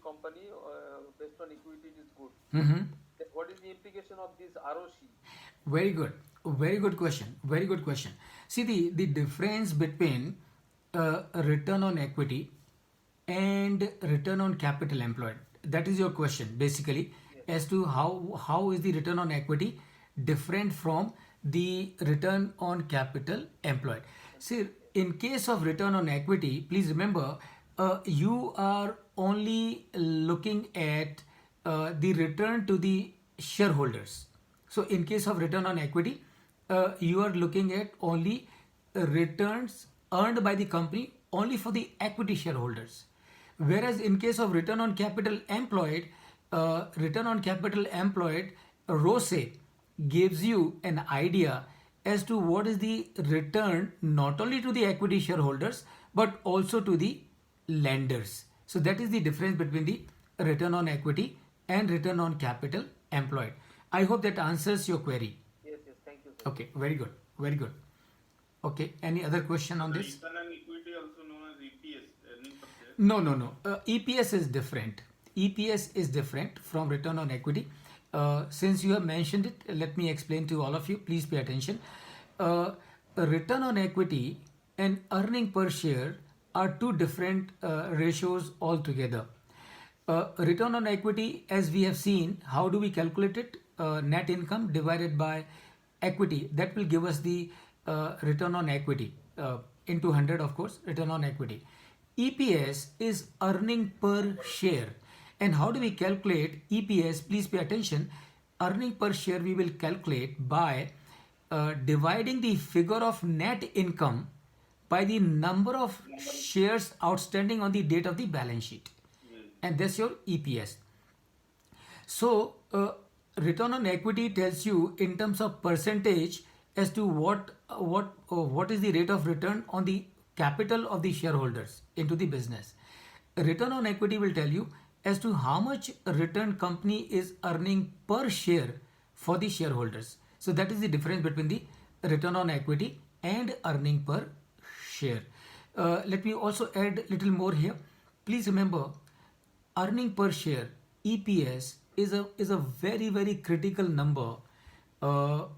company based on equity is good. Mm-hmm. Then what is the implication of this ROCE? Very good. Very good question. Very good question. See the difference between a return on equity and return on capital employed. That is your question basically, Yes. as to how is the return on equity different from the return on capital employed. See, in case of return on equity, please remember, you are only looking at the return to the shareholders. So in case of return on equity, you are looking at only returns earned by the company only for the equity shareholders. Whereas in case of return on capital employed, ROCE gives you an idea as to what is the return not only to the equity shareholders but also to the lenders. So that is the difference between the return on equity and return on capital employed. I hope that answers your query. Yes, yes. Thank you, sir. Okay, very good, very good. Okay, any other question on The this? return on equity also known as EPS, earning per share. No, no, no. EPS is different. EPS is different from return on equity. Since you have mentioned it, let me explain to all of you. Please pay attention. A return on equity and earning per share are two different ratios altogether. Return on equity, as we have seen, how do we calculate it? Net income divided by equity. That will give us the return on equity into 100, of course, return on equity. EPS is earning per share. And how do we calculate EPS? Please pay attention. Earning per share we will calculate by dividing the figure of net income by the number of shares outstanding on the date of the balance sheet. Yes. And that's your EPS. So return on equity tells you in terms of percentage as to what is the rate of return on the capital of the shareholders into the business. Return on equity will tell you as to how much return company is earning per share for the shareholders. So that is the difference between the return on equity and earning per share. Let me also add a little more here. Please remember, earning per share EPS is a very critical number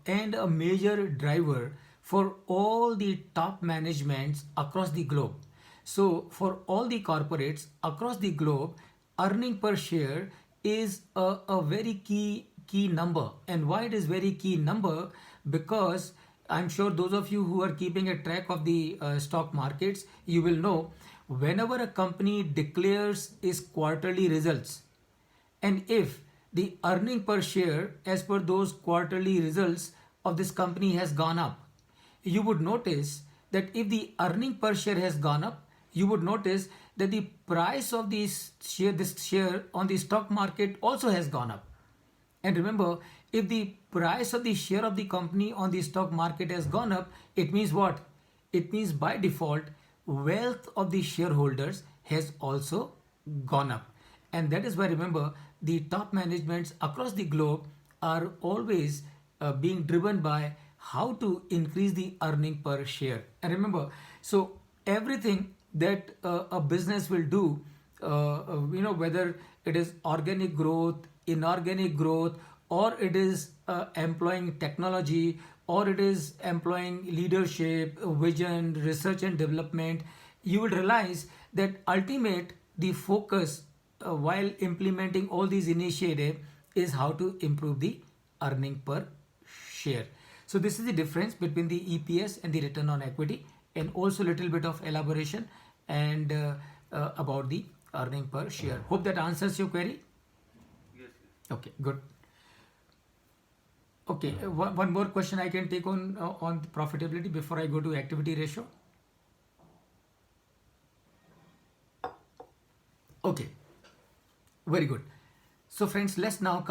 and a major driver for all the top managements across the globe. So for all the corporates across the globe, earning per share is a very key number. And why it is very key number? Because I'm sure those of you who are keeping a track of the stock markets, you will know whenever a company declares its quarterly results, and if the earning per share as per those quarterly results of this company has gone up, you would notice that if the earning per share has gone up, you would notice that the price of this share on the stock market also has gone up. And remember, if the price of the share of the company on the stock market has gone up, it means what? It means by default, wealth of the shareholders has also gone up. And that is why, remember, the top managements across the globe are always being driven by how to increase the earning per share. And remember, so everything that a business will do, whether it is organic growth, inorganic growth, or it is employing technology, or it is employing leadership, vision, research and development, you will realize that ultimate the focus while implementing all these initiatives is how to improve the earning per share. So this is the difference between the EPS and the return on equity, and also a little bit of elaboration and about the earning per share. Hope that answers your query. Yes. Okay, good. Okay, one more question I can take on profitability before I go to activity ratio. Okay, very good. So friends, let's now